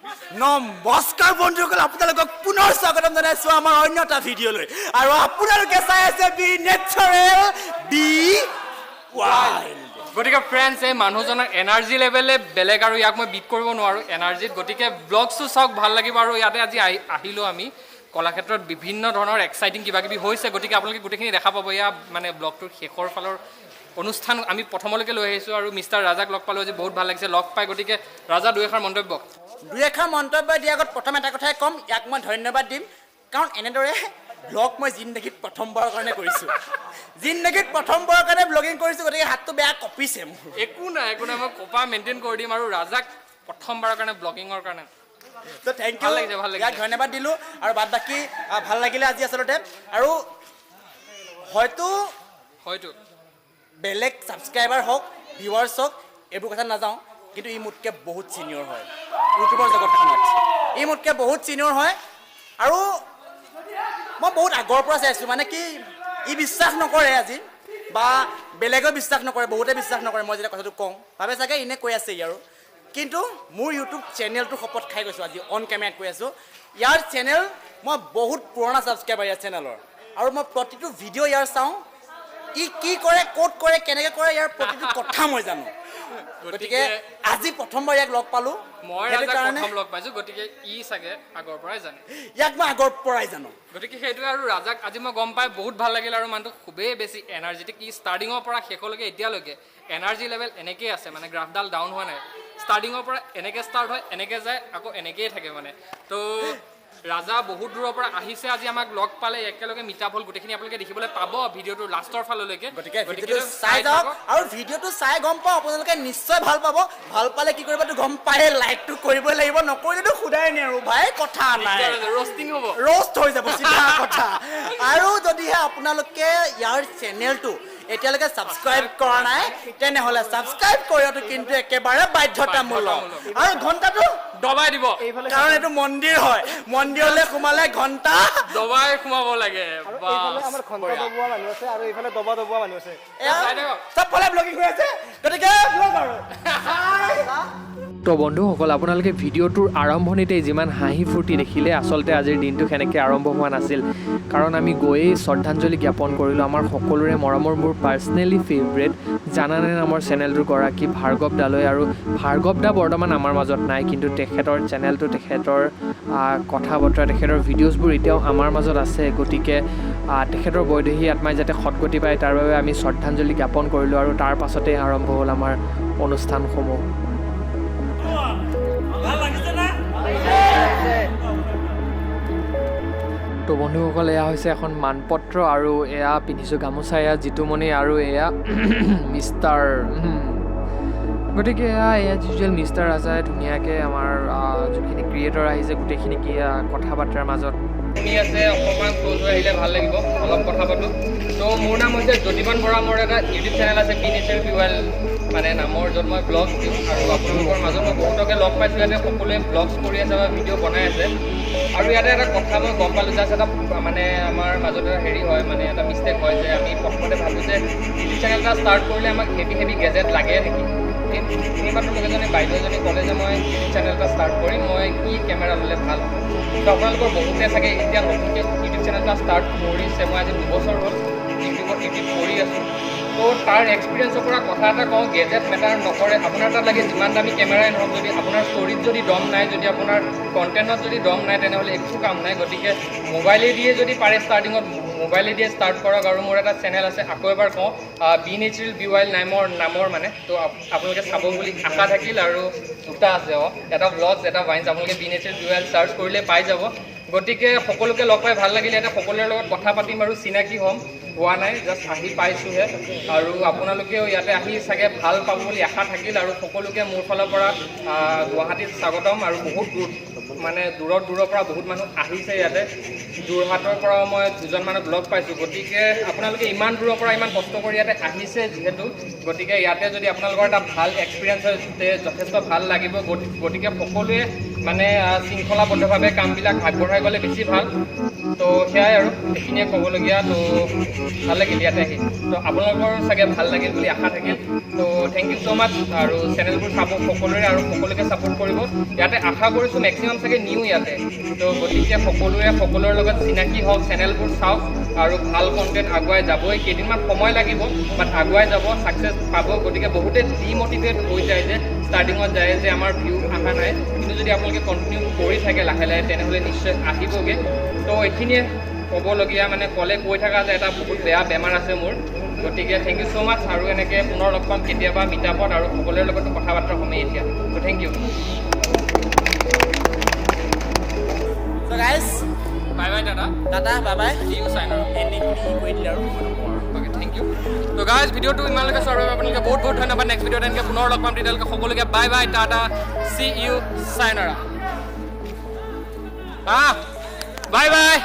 নমস্কাৰ বন্ধুসকল, আপোনালোকক পুনৰ স্বাগতম জনাইছোঁ আমাৰ অন্য এটা ভিডিঅ'লৈ। আৰু আপোনালোকে চাই আছে বি নেচাৰেল বি ৱাইল্ড। গতিকে ফ্ৰেণ্ডছ, এই মানুহজনৰ এনাৰ্জি লেভেলে বেলেগ আৰু ইয়াক মই বিট কৰিব নোৱাৰোঁ এনাৰ্জিত। গতিকে ব্লগছো চাওক, ভাল লাগিব। আৰু ইয়াতে আজি আহিলোঁ আমি কলাক্ষেত্ৰত বিভিন্ন ধৰণৰ এক্সাইটিং কিবা কিবি হৈছে। গতিকে আপোনালোকে গোটেইখিনি দেখা পাব। এয়া মানে ব্লগটোৰ শেষৰ ফালৰ অনুষ্ঠান আমি প্ৰথমলৈকে লৈ আহিছোঁ আৰু মিষ্টাৰ ৰাজাক লগ পালোঁ আজি, বহুত ভাল লাগিছে লগ পাই। গতিকে ৰাজা দুই এষাৰ মন্তব্য দিয়াৰ আগত প্ৰথম এটা কথাই ক'ম, ইয়াক মই ধন্যবাদ দিম, কাৰণ এনেদৰে ব্লগ মই জিন্দগীত প্ৰথমবাৰৰ কাৰণে কৰিছোঁ। জিন্দগীত প্ৰথমবাৰৰ কাৰণে ব্লগিং কৰিছোঁ, গতিকে হাতটো বেয়া কঁপিছে মোৰ। একো নাই মই কপা মেইনটেইন কৰি দিম। আৰু ৰাজাক প্ৰথমবাৰৰ কাৰণে ব্লগিঙৰ কাৰণে তো থেংক ইউ, ইয়াক ধন্যবাদ দিলোঁ। আৰু বাদ বাকী ভাল লাগিলে আজি আচলতে। আৰু হয়তো বেলেগ ছাবস্ক্ৰাইবাৰ হওক, ভিউৱাৰ্ছ হওক, এইবোৰ কথা নাযাওঁ, কিন্তু ই মোতকৈ বহুত ছিনিয়ৰ হয় ইউটিউবৰ জগতখনত। ই মোতকৈ বহুত ছিনিয়ৰ হয়। আৰু মই বহুত আগৰ পৰা চাইছোঁ, মানে কি ই বিশ্বাস নকৰে আজি, বা বেলেগেও বিশ্বাস নকৰে, বহুতে বিশ্বাস নকৰে মই যেতিয়া কথাটো কওঁ, ভাবে চাগে এনে কৈ আছে ই আৰু। কিন্তু মোৰ ইউটিউব চেনেলটো শপত খাই গৈছোঁ আজি, অন কেমেৰাত কৈ আছোঁ। ইয়াৰ চেনেল মই বহুত পুৰণা ছাবস্ক্ৰাইবাৰ ইয়াৰ চেনেলৰ, আৰু মই প্ৰতিটো ভিডিঅ' ইয়াৰ চাওঁ। ই কি কৰে, ক'ত কৰে, কেনেকৈ কৰে, ইয়াৰ প্ৰতিটো কথা মই জানো। গতিকে আজি প্ৰথমবাৰ ইয়াক লগ পালোঁ, মই প্ৰথম লগ পাইছোঁ। গতিকে ই চাগে আগৰ পৰাই জানে, ইয়াক মই আগৰ পৰাই জানো। গতিকে সেইটোৱে। আৰু ৰাজাক আজি মই গম পাই বহুত ভাল লাগিল। আৰু মানুহটো খুবেই বেছি এনাৰ্জেটিক। ই ষ্টাৰ্টিঙৰ পৰা শেষলৈকে এতিয়ালৈকে এনাৰ্জি লেভেল এনেকেই আছে, মানে গ্ৰাফডাল ডাউন হোৱা নাই। ষ্টাৰ্টিঙৰ পৰা এনেকৈ ষ্টাৰ্ট হয়, এনেকৈ যায়, আকৌ এনেকেই থাকে মানে। তো ৰাজা বহুত দূৰৰ পৰা আহিছে আজি, আমাক লগ পালে, একেলগে মিটাপ হ'ল। গোটেইখিনি আপোনালোকে দেখিবলৈ পাব ভিডিঅ'টোৰ লাষ্টৰ ফাললৈকে। গতিকে ভিডিঅ'টো চাই যাওক, আৰু ভিডিঅ'টো চাই গম পাওঁ আপোনালোকে নিশ্চয় ভাল পাব। ভাল পালে কি কৰিব, গম পায়ে লাইকটো কৰিবই লাগিব, নকৰিলেতো সোধাই নেৰো ভাই, কথা নাই, ৰ'ষ্টিং হ'ব, ৰ'ষ্ট হৈ যাব চিধা কথা। আৰু যদিহে আপোনালোকে ইয়াৰ চেনেলটো এতিয়ালৈকে ছাবস্ক্ৰাইব কৰা নাই, তেনেহ'লে ছাবস্ক্ৰাইব কৰাটো কিন্তু একেবাৰে বাধ্যতামূলক। আৰু ঘণ্টাটো দবাই দিব, কাৰণ এইটো মন্দিৰ হয়, মন্দিৰলৈ সোমালে ঘণ্টা দবাই সোমাব লাগে। চবফালে ব্লগিং হৈ আছে, গতিকে ব্লগ আৰু। তো বন্ধুসকল, আপোনালোকে ভিডিঅ'টোৰ আৰম্ভণিতেই যিমান হাঁহি ফূৰ্তি দেখিলে, আচলতে আজিৰ দিনটো সেনেকৈ আৰম্ভ হোৱা নাছিল। কাৰণ আমি গৈয়ে শ্ৰদ্ধাঞ্জলি জ্ঞাপন কৰিলোঁ আমাৰ সকলোৰে মৰমৰ, মোৰ পাৰ্চনেলি ফেভৰেট জানানে নামৰ চেনেলটোৰ গৰাকী ভাৰ্গৱ দালৈ। আৰু ভাৰ্গৱ দা বৰ্তমান আমাৰ মাজত নাই, কিন্তু তেখেতৰ চেনেলটো, তেখেতৰ কথা বতৰা, তেখেতৰ ভিডিঅ'ছবোৰ এতিয়াও আমাৰ মাজত আছে। গতিকে তেখেতৰ বৈদেহী আত্মাই যাতে সদগতি পায়, তাৰ বাবে আমি শ্ৰদ্ধাঞ্জলি জ্ঞাপন কৰিলোঁ। আৰু তাৰ পাছতেই আৰম্ভ হ'ল আমাৰ অনুষ্ঠানসমূহ। তো বন্ধুসকল, এয়া হৈছে এখন মানপত্ৰ, আৰু এয়া পিন্ধিছোঁ গামোচা, এয়া জিতুমণি, আৰু এয়া মিষ্টাৰ। গতিকে এয়া ইউজুৱেল মিষ্টাৰ ৰাজাই ধুনীয়াকৈ আমাৰ যোনখিনি ক্ৰিয়েটৰ আহিছে গোটেইখিনি কথা বাৰ্তাৰ মাজত শুনি আছে। অকণমান ক্ল'জ হৈ আহিলে ভাল লাগিব, অলপ কথা পাতোঁ। তো মোৰ নাম হৈছে জ্যোতিমান বৰা, মোৰ এটা ইউটিউব চেনেল আছে বি নেচাৰেল বি ৱাইল্ড মানে নামৰ, য'ত মই ব্লগ দিওঁ। আৰু আপোনালোকৰ মাজত মই বহুতকে লগ পাইছোঁ, ইয়াতে সকলোৱে ব্লগছ কৰি আছে বা ভিডিঅ' বনাই আছে। আৰু ইয়াতে এটা কথা মই গম পালোঁ, জাষ্ট এটা মানে আমাৰ মাজত এটা হেৰি হয়, মানে এটা মিষ্টেক হয় যে আমি প্ৰথমতে ভাবোঁ যে ইউটিউব চেনেল এটা ষ্টাৰ্ট কৰিলে আমাক হেভি গেজেট লাগে নেকি। এইমাত্ৰ মোক এজনী বাইদেউ এজনী ক'লে যে মই ইউটিউব চেনেল এটা ষ্টাৰ্ট কৰিম, মই কি কেমেৰা ল'লে ভাল হ'ব। তো আপোনালোকৰ বহুতে চাগে এতিয়া নতুনকৈ ইউটিউব চেনেল এটা ষ্টাৰ্ট কৰিছে, মই আজি 2 বছৰ হ'ল ইউটিউবত এডিট কৰি আছোঁ। তো তাৰ এক্সপিৰিয়েঞ্চৰ পৰা কথা এটা কওঁ, গেজেট মেটাৰ নকৰে। আপোনাৰ তাত লাগে যিমান দামী কেমেৰাই নহওক, যদি আপোনাৰ ষ্টৰিত যদি দম নাই, যদি আপোনাৰ কণ্টেণ্টত যদি দম নাই, তেনেহ'লে একো কাম নাই। গতিকে মোবাইলেদিয়ে যদি পাৰে ষ্টাৰ্টিঙত মোবাইলেদিয়ে ষ্টাৰ্ট কৰক। আৰু মোৰ এটা চেনেল আছে, আকৌ এবাৰ কওঁ, বি নেচাৰেল বি ৱাইল্ড নামৰ মানে। তো আপোনালোকে চাব বুলি আশা থাকিল। আৰু দুটা আছে, এটা ব্লগছ, এটা ভাইন্স। আপোনালোকে be natural be wild search কৰিলে পাই যাব। গতিকে সকলোকে লগ পাই ভাল লাগিলে, ইয়াতে সকলোৰে লগত কথা পাতিম আৰু চিনাকি হ'ম, হোৱা নাই, জাষ্ট আহি পাইছোঁহে। আৰু আপোনালোকেও ইয়াতে আহি চাগে ভাল পাব বুলি আশা থাকিল। আৰু সকলোকে মোৰ ফালৰ পৰা গুৱাহাটীত স্বাগতম। আৰু বহুত মানে দূৰৰ পৰা বহুত মানুহ আহিছে ইয়াতে। যোৰহাটৰ পৰা মই 2জন মানুহক লগ পাইছোঁ। গতিকে আপোনালোকে ইমান দূৰৰ পৰা ইমান কষ্ট কৰি ইয়াতে আহিছে যিহেতু, গতিকে ইয়াতে যদি আপোনালোকৰ এটা ভাল এক্সপিৰিয়েঞ্চ হয়, যথেষ্ট ভাল লাগিব। গতিকে সকলোৱে মানে শৃংখলাবদ্ধভাৱে কামবিলাক আগবঢ়াই গ'লে বেছি ভাল। তো সেয়াই আৰু সেইখিনিয়ে ক'বলগীয়া। তো ভাল লাগিল ইয়াতে আহি। তো আপোনালোকৰ চাগে ভাল লাগিল বুলি আশা থাকিল। তো থেংক ইউ ছ' মাছ। আৰু চেনেলবোৰ চাব সকলোৰে আৰু সকলোকে ছাপোৰ্ট কৰিব। ইয়াতে আশা কৰিছোঁ মেক্সিমাম চাগে নিউ ইয়াতে। তো গতিকে সকলোৰে সকলোৰে লগত চিনাকি হওক, চেনেলবোৰ চাওক আৰু ভাল কণ্টেণ্ট আগুৱাই যাবই। কেইদিনমান সময় লাগিব, বাট আগুৱাই যাব, ছাকচেছ পাব। গতিকে বহুতে ডিমটিভেট হৈ যায় যে ষ্টাৰ্টিঙত যায় যে আমাৰ ভিউ অহা নাই, কিন্তু যদি আপোনালোকে কণ্টিনিউ কৰি থাকে লাহে লাহে তেনেহ'লে নিশ্চয় আহিবগৈ। তো এইখিনিয়ে ক'বলগীয়া, মানে ক'লে কৈ থকা যে এটা বহুত বেয়া বেমাৰ আছে মোৰ। গতিকে থেংক ইউ ছ' মাছ। আৰু এনেকৈ পুনৰ লগ পাম কেতিয়াবা মিটাপত আৰু সকলোৰে লগতো কথা বাৰ্তা সময় এতিয়া। তো thank you. So guys, bye bye দাদা। টাটা, bye bye. See you, sign off. এনেখিনি কৈ দিলে আৰু অ'কে, থেংক ইউ। তো গাইজ ভিডিঅ'টো ইমানলৈকে চোৱাৰ বাবে আপোনালোকে বহুত বহুত ধন্যবাদ। নেক্সট ভিডিঅ'ত এনেকৈ পুনৰ লগ পাম, তেতিয়ালৈকে সকলোকে bye bye, tata, see you, চাইনাৰা। বাই বাই।